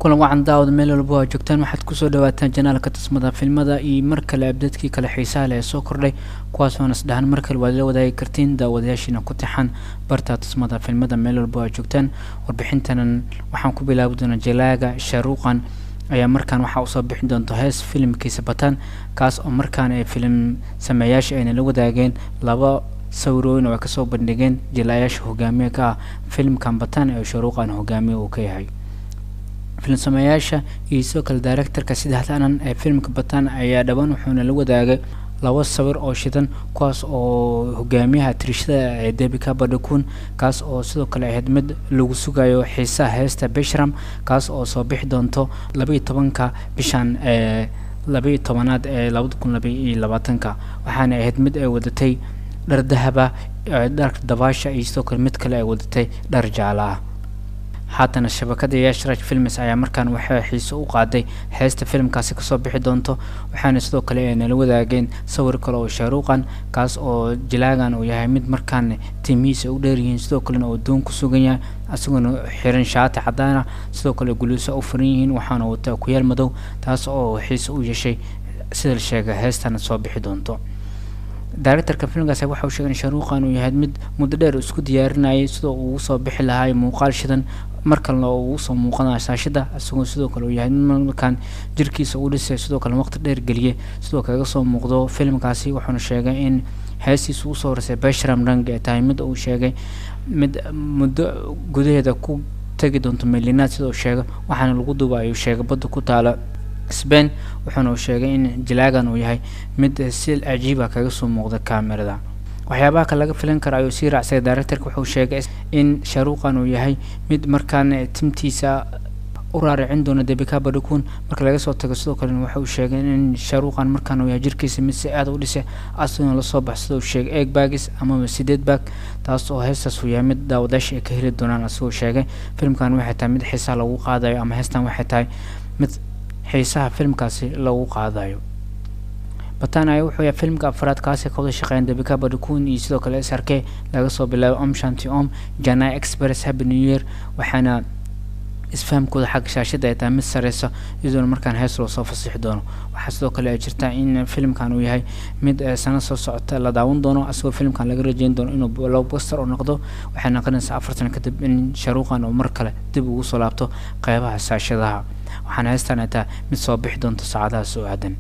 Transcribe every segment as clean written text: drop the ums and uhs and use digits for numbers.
kulan wacan daawad meel walba waa joogtaan waxaad kusoo dhawaataan janaalka tusmada filmada iyo markale abdadkii kala xiisaha leh soo kordhay kuwaas oo nasdahan markale waad la wadaagi kartiin daawadayaashiina ku taxan barta tusmada filmada meel walba waa joogtaan warbixintan waxaan ku bilaabi doonaa jalaaga sharuuqan ayaa markaan waxa usoo bixin doonto hees filimkiisa bataan kaas oo markaan ay filim sameeyaasha ayna la wadaageen laba sawirooyin oo kasoo bandhigeen jilaayaasha hogaamiye ka ah filimkan bataan ee sharuuqan hogaamiye uu ka yahay filim sameeyaasha iyo sidoo kale directorka saddexdan ee filimka bataan ayaa dhawaan wuxuuna la wadaagay laba sawir oo shidan kuwaas oo hogaamiyaha tirishada ee Debika Badukun kaas oo sidoo kale ahayd mid lagu sugayo xiisaha heesta Beshram kaas oo soo bixi doonto 12ka bishan 12aad ee 2022 waxaana ahayd mid ay wadatay dhar dahaba dhar dabaasha iyo sidoo kale mid kale ay wadatay dhar jaala ah haatan shabakada Yashraj Films ayaa markaan waxay xiiso u qaaday heesta filimkaasi ka soo bixi doonto waxaana sidoo kale ay la wadaageen sawir kale oo sharuuqan kaas oo jilaagan uu yahay mid markaan timiisa u dheer yihiin sidoo kale oo doon ku sugan yahay asaguna xiran shaati cadaan ah sidoo kale guluusa u furan yihiin waxaana wataa ku yaal madow taas oo xiiso u yeeshay sida la sheegay heestan soo bixi doonto directorka filimkaasi waxa uu sheegay in sharuuqan uu yahay mid muddo dheer isku diyaarinayay sidoo uu soo bixi lahaa muuqaal shidan markan uu soo muuqanayo shaashada asagoo sidoo kale uu yahay markaan jirkiisa uu dhisay sidoo kale waqti dheer galiyay sidoo kaga soo muuqdo filimkaasi wuxuuna sheegay in heesiisa uu soo rasay Beshram Rang ee tahay mid uu sheegay mid muddo gudaheeda ku tagi doonto meelinaad sidoo sheegay waxaana lagu duubayo sheegay badda ku taala Spain wuxuuna sheegay in jilaagan uu yahay mid si ajiib ah kaga soo muuqda kaamirada waxyaabaha kale laga filan karo ayuu sii raacay directorka wuxuu sheegay in sharuuqan uu yahay mid markaan timtiisa u raaricin doono Debika Badukun marka laga soo tago sidoo kale wuxuu sheegay in sharuuqan markaan uu yahay jirkiisa mid si aad u dhisay asagoo la soo baxsado uu sheegay egg bags ama 8 bag taas oo heestaas uu yahay mid daawadayaasha ay ka heli doonaan asagoo sheegay filimkan waxay tahay mid xiiso lagu qaadayo ama heestan waxay tahay mid xiisaha filimkaasi lagu qaadayo bataan ay wuxuu yahay filimka afraad kaas ka wada shaqeyn Debika Badukun iyo sidoo kale SRK laga soo bilaabo Shanti Om Jana Express Happy New Year waxaana isfahamkooda xaq shaashada ay tahay mid sareyso iyadoo markaan hees loo soo fasixi doono waxa sidoo kale jirta in filimkan uu yahay mid sano soo socota la daawan doono asagoo filimkan laga rajeyn doono inuu blockbuster oo noqdo waxaana qanaysaa 4 sano kadib in sharuuqan oo mar kale dib ugu soo laabto qaybaha shaashadaha waxaana heestan ay tahay mid soo bixi doonto saacadaha soo aadan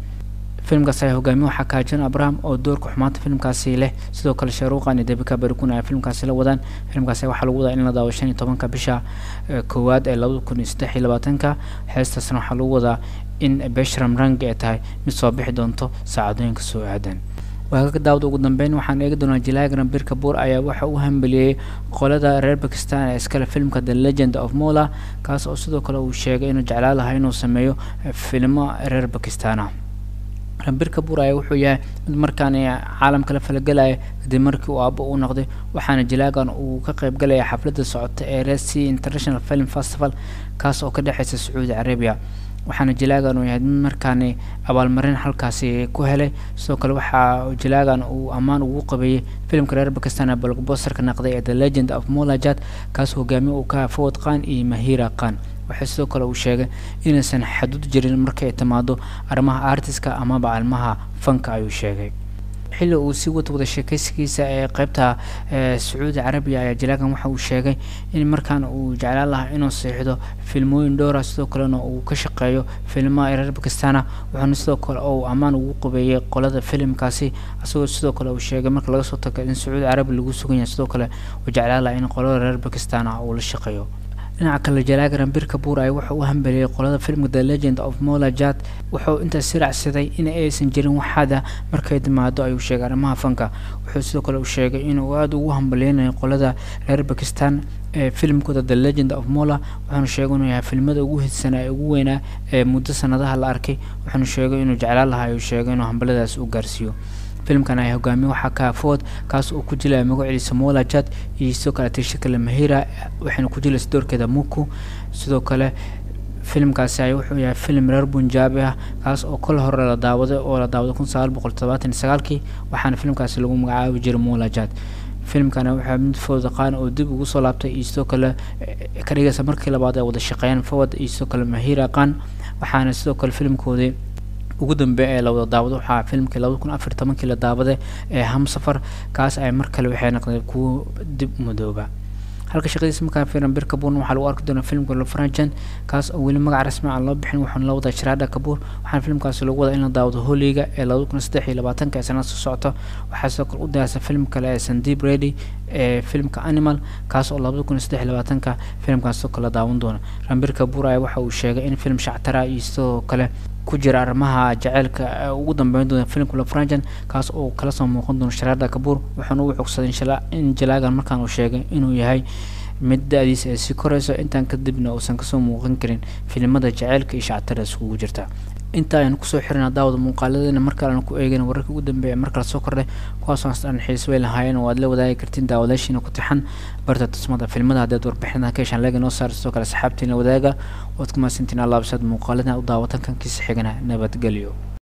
filimkaasi hogaamiye waxa ka jira Abraham oo doorka xumaanta filimkaasi leh sidoo kale sharuuqan iyo Debika Badukun ay filimkaasi la wadaan filimkaasi waxa lagu wadaa in la daawo 15 bisha koowaad ee 2023 heestaasna waxa lagu wadaa in Beshram Rang ay tahay mid soo bixi doonto saacadooyinka soo aadan waaga daawad ugu dambeyn waxaan eegi doonaa jilaagan birka buur ayaa waxa uu hambaliyay qolada reer Pakistan ee iskala filimka The Legend of Mola kaas oo sidoo kale uu sheegay inuu jeclaan lahaa inuu sameeyo filmo reer Pakistan birka buur ayaa wuxuu yahay mid markaan caalamka la falgalay kadib markii uu aabo u noqday waxaana jilaagan uu ka qayb galay xafladda socota ee Red Sea International Film Festival kaas oo ka dhaxaysa Saudi Arabia waxaana jilaagan uu yahay markaan abaalmarin halkaasi ku helay sidoo kale waxa jilaagan uu amaan ugu qabeeyay filimka reer Pakistan ee blockbuster ka noqday ee The Legend of Mola Jat kaas hogaamiye uu ka Fawad Khan iyo Mahira Khan waxa sidoo kale uu sheegay inaysan xadud jirin marka ay timaado arrimaha artiska ama bacalmaha fanka ayuu sheegay xilli uu si wada sheekaysigiisa ee qaybta Saudi Arabia ayaa jilaagan waxa uu sheegay in markaan uu jeclaan lahaa inuu saxiixdo filmooyin dhowr ah sidoo kale uu ka shaqeeyo filmaha reer Pakistan wuxuuna sidoo kale uu amaan ugu qabeeyay qolada filimkaasi asagoo sidoo kale uu sheegay marka laga soo tago in Saudi Arabia lagu sugan yahay sidoo kale uu jeclaan lahaa in qolada reer Pakistan uu la shaqeeyo dhinaca kale jilaagan birka buur ay waxa uu hambaliyay qolada filimka The Legend of Mola Jat wuxuu inta siracsaday in aysan jirin waxada markay timaado ayuu sheegay arrimaha fanka wuxuu sidoo kale uu sheegay inuu aad ugu hambaliyay qolada reer Pakistan ee filimkooda The Legend of Mola wuxuuna sheegay inuu yahay filimada ugu hidsanaa ugu weynaa ee muddo sanadaha la arkay wuxuuna sheegay inuu jeclaan lahaa ayuu sheegay inuu hambaladaas u gaarsiiyo filimkan ay hogaamiye waxa ka Fawad kaas oo ku jilay magaciisa Mola Jat iyo sidoo kale tishkala Mahira waxaana ku jilay doorkeeda Muku sidoo kale filimkaasi ay wuxuu yahay film reer Punjab ah kaas oo kol hore la daawaday 1979 waxaana filimkaasi lagu magacaabay jiray Mola Jat filimkana waxaa mid Fawad Qaan oo dib ugu soo laabtay iyo sidoo kale ka dhigaysa markii labaad ay wada shaqeeyaan Fawad iyo sidoo kale Mahira Qaan waxaana sidoo kale filimkoodii ugu dambeeyay ee la wada daawado waxaa filimkii 2014 la daawaday ee Hamsafar kaas ay mar kale waxay noqdeen kuwo dib madooba halka shaqadiisa markaa fiiran Bir Kapoor waxaa lagu arki doonaa filimka La Franjan kaas oo weli magac rasmi ah loo bixin waxaana la wadaa Shraddha Kapoor waxaana filimkaas lagu wadaa in la daawado Holiga ee 2023 ee sanad soo socota waxaa sidoo kale u diyaarsan filim kale ee Sandeep Reddy ee filimka Animal kaas oo 2023 filimkaas sidoo kale daawan doona Bir Kapoor ayaa waxa uu sheegay in filim shactara iyo sidoo kale ku jira arrimaha jaceylka ugu dambeyn doona filimka La Franjan kaas oo kala soo muuqan doona Shraddha Kapoor waxaana uu xogsaday in jalaagan markaan uu sheegay inuu yahay mid da'diisa ay si korayso intaan kadibna uusan kasoo muuqan karin filimada jaceylka iyo shactara isugu jirta inta aynu kusoo xirnaa daawada muuqaaladeena markale ku eegayna wararka ugu dambeeya markale soo kordhay kuwaas oo aan xiiso weyn lahaayeen oo aad la wadaagi kartiin daawadaashiina ku taxan barta tusmada filmada haddaad warbixinaha ka heshaan leega noo saar sidoo kale saxaabtiina wadaaga waad ku mahadsantiin alaabsad muuqaalada u daawatan kankiisa xigana nabadgelyo